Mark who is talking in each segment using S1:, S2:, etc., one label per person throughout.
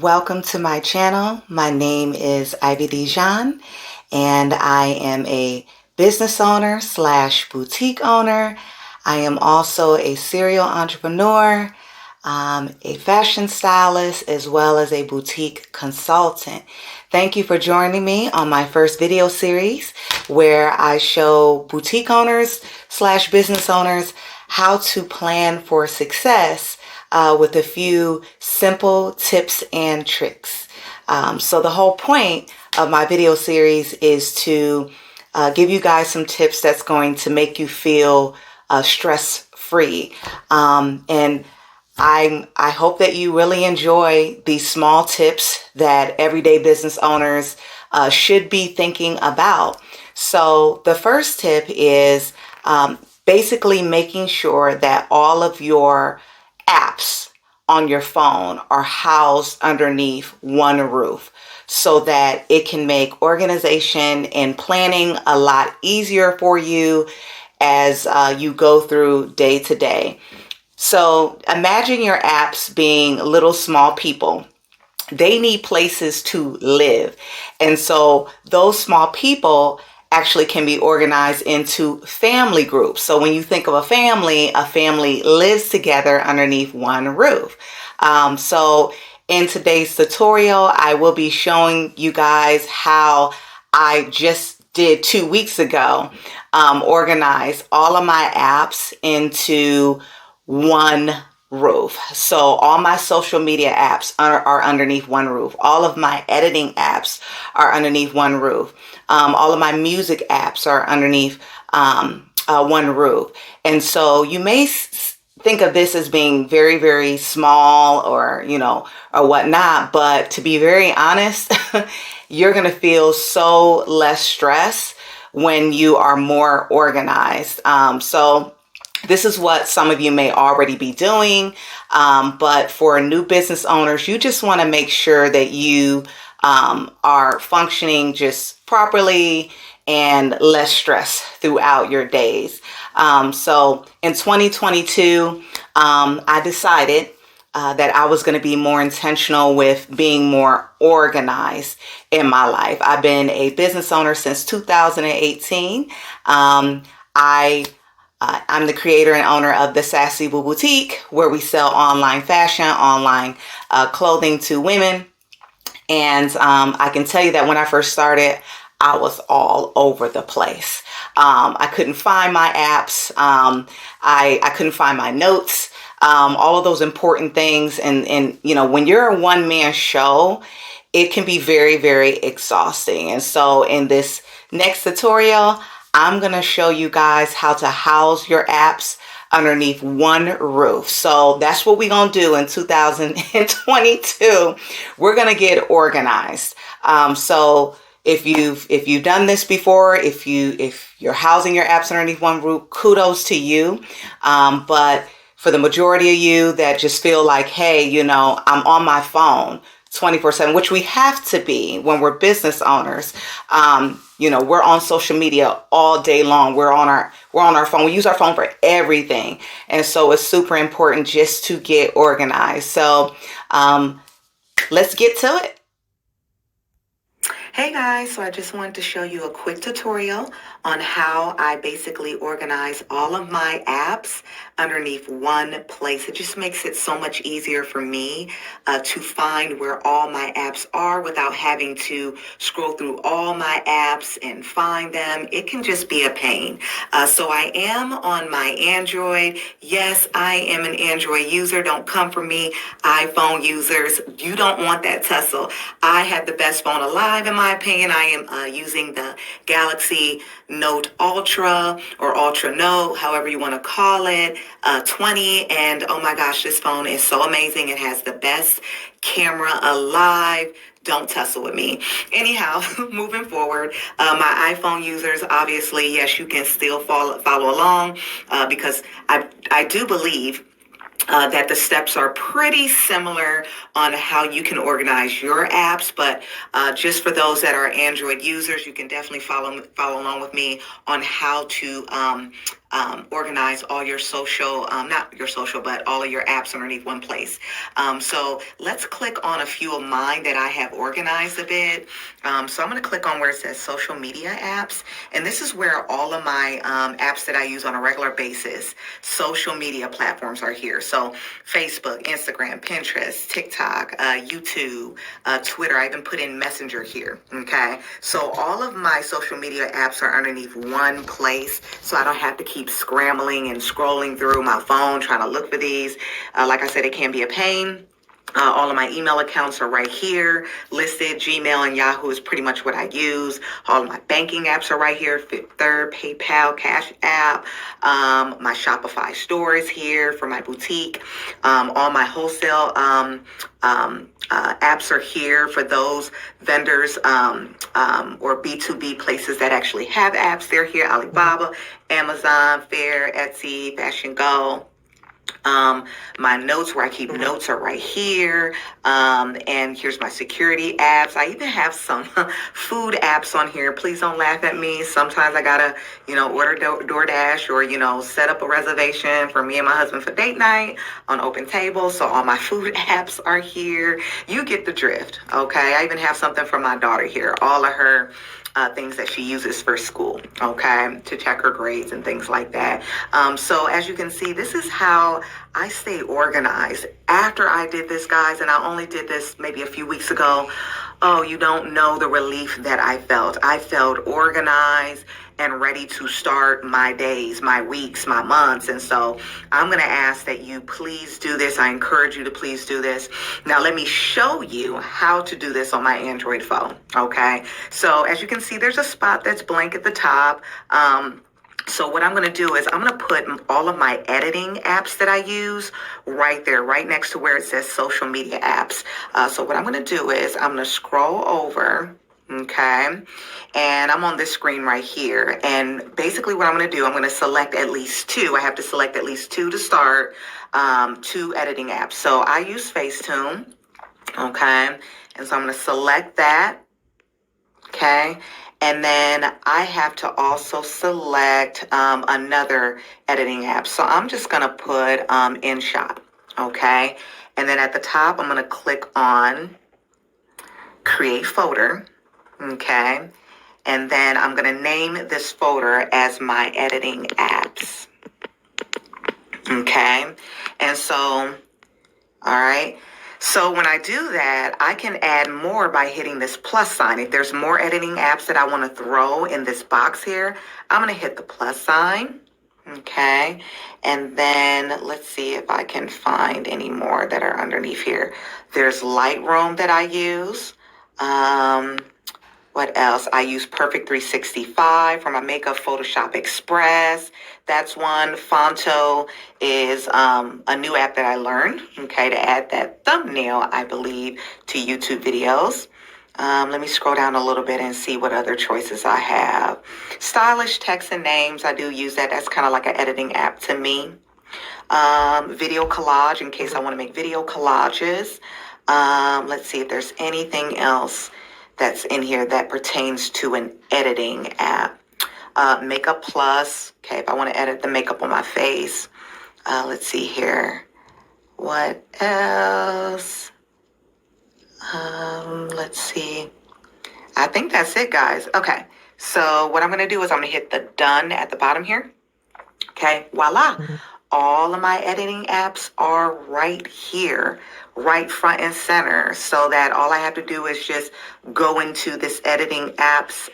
S1: Welcome to my channel. My name is Ivy Dijon, and I am a business owner slash boutique owner. I am also a serial entrepreneur, a fashion stylist, as well as a boutique consultant. Thank you for joining me on my first video series where I show boutique owners slash business owners how to plan for success with a few simple tips and tricks. So the whole point of my video series is to give you guys some tips that's going to make you feel stress-free. And I hope that you really enjoy these small tips that everyday business owners should be thinking about. So the first tip is basically making sure that all of your apps on your phone are housed underneath one roof so that it can make organization and planning a lot easier for you as you go through day to day. So imagine your apps being little small people. They need places to live. And so those small people actually can be organized into family groups. So when you think of a family lives together underneath one roof. So in today's tutorial, I will be showing you guys how I just did 2 weeks ago, organize all of my apps into one roof. So all my social media apps are underneath one roof. All of my editing apps are underneath one roof. All of my music apps are underneath one roof. And so you may think of this as being very, very small or whatnot. But to be very honest, you're going to feel so less stress when you are more organized. So this is what some of you may already be doing, but for new business owners, you just want to make sure that you are functioning just properly and less stress throughout your days. So in 2022, I decided that I was going to be more intentional with being more organized in my life. I've been a business owner since 2018. I'm the creator and owner of the Sassy Boo Boutique, where we sell online fashion, online clothing to women. And I can tell you that when I first started, I was all over the place. I couldn't find my apps. I couldn't find my notes, all of those important things. And when you're a one-man show, it can be very, very exhausting. And so in this next tutorial, I'm going to show you guys how to house your apps underneath one roof. So that's what we're going to do in 2022. We're going to get organized. So if you've done this before, if you're housing your apps underneath one roof, kudos to you. But for the majority of you that just feel like, hey, I'm on my phone 24/7, which we have to be when we're business owners. We're on social media all day long. We're on our phone. We use our phone for everything. And so it's super important just to get organized. So let's get to it. Hey guys, so I just wanted to show you a quick tutorial on how I basically organize all of my apps underneath one place. It just makes it so much easier for me to find where all my apps are without having to scroll through all my apps and find them. It can just be a pain. So I am on my Android. Yes, I am an Android user. Don't come for me, iPhone users. You don't want that tussle. I have the best phone alive, in my opinion. I am using the Galaxy Note Ultra or Ultra Note, however you want to call it, 20. And oh my gosh, this phone is so amazing. It has the best camera alive. Don't tussle with me. Anyhow, moving forward, my iPhone users, obviously, yes, you can still follow along because I do believe that the steps are pretty similar on how you can organize your apps, but just for those that are Android users, you can definitely follow along with me on how to organize all your social, not your social, but all of your apps underneath one place. So let's click on a few of mine that I have organized a bit. So I'm going to click on where it says social media apps. And this is where all of my apps that I use on a regular basis, social media platforms are here. So Facebook, Instagram, Pinterest, TikTok, YouTube, Twitter. I even put in Messenger here. Okay. So all of my social media apps are underneath one place. So I don't have to keep scrambling and scrolling through my phone trying to look for these. Like I said, it can be a pain. All of my email accounts are right here listed. Gmail and Yahoo is pretty much what I use. All of my banking apps are right here. Fifth Third, PayPal, Cash App. My Shopify store is here for my boutique. All my wholesale apps are here for those vendors or B2B places that actually have apps. They're here. Alibaba, Amazon, Fair, Etsy, Fashion Go. My notes where I keep notes are right here. And here's my security apps. I even have some food apps on here. Please don't laugh at me. Sometimes I gotta, order DoorDash or, set up a reservation for me and my husband for date night on Open Table. So all my food apps are here. You get the drift. Okay. I even have something for my daughter here. All of her things that she uses for school, okay, to check her grades and things like that. So as you can see, this is how I stay organized. After I did this, guys, and I only did this maybe a few weeks ago, oh, you don't know the relief that I felt. I felt organized and ready to start my days, my weeks, my months. And so I'm going to ask that you please do this. I encourage you to please do this. Now, let me show you how to do this on my Android phone. Okay. So as you can see, there's a spot that's blank at the top. So what I'm going to do is I'm going to put all of my editing apps that I use right there, right next to where it says social media apps. So what I'm going to do is I'm going to scroll over. Okay. And I'm on this screen right here. And basically what I'm going to do, I'm going to select at least two. I have to select at least two to start, two editing apps. So I use Facetune. Okay. And so I'm going to select that. Okay. And then I have to also select another editing app. So I'm just going to put InShot. Okay. And then at the top, I'm going to click on Create Folder. Okay. And then I'm going to name this folder as my editing apps. Okay. And so, all right. So when I do that, I can add more by hitting this plus sign. If there's more editing apps that I want to throw in this box here, I'm going to hit the plus sign. Okay. And then let's see if I can find any more that are underneath here. There's Lightroom that I use. What else? I use Perfect 365 for my makeup, Photoshop Express. That's one. Fonto is a new app that I learned, okay, to add that thumbnail, I believe, to YouTube videos. Let me scroll down a little bit and see what other choices I have. Stylish Text and Names, I do use that. That's kind of like an editing app to me. Video Collage, in case I want to make video collages. Let's see if there's anything else that's in here that pertains to an editing app. Makeup Plus, okay, if I want to edit the makeup on my face. Let's see here. What else? Let's see. I think that's it, guys. Okay, so what I'm going to do is I'm going to hit the done at the bottom here. Okay, voila. All of my editing apps are right here, right front and center, so that all I have to do is just go into this editing apps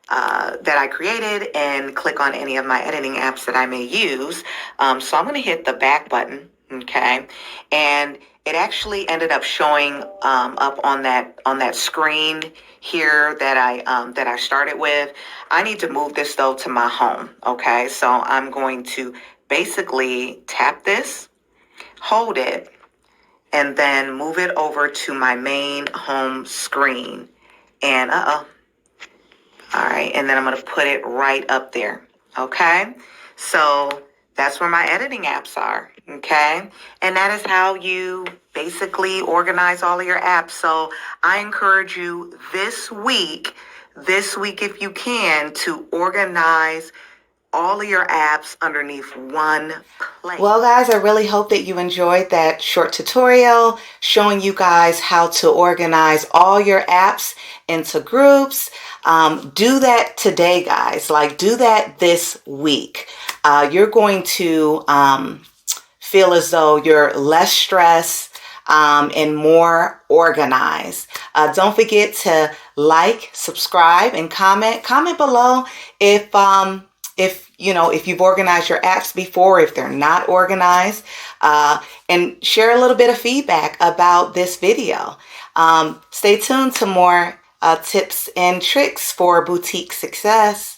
S1: that I created and click on any of my editing apps that I may use. So I'm going to hit the back button, okay, and it actually ended up showing up on that screen here that I started with. I need to move this though to my home, okay, so I'm going to basically tap this, hold it, and then move it over to my main home screen. And all right, and then I'm going to put it right up there. Okay, so that's where my editing apps are. Okay, and that is how you basically organize all of your apps. So I encourage you this week if you can, to organize all of your apps underneath one plate. Well, guys, I really hope that you enjoyed that short tutorial showing you guys how to organize all your apps into groups. Do that today, guys. Like, do that this week. You're going to feel as though you're less stressed and more organized. Don't forget to like, subscribe, and comment. Comment below if you've organized your apps before, if they're not organized, and share a little bit of feedback about this video. Stay tuned to more tips and tricks for boutique success.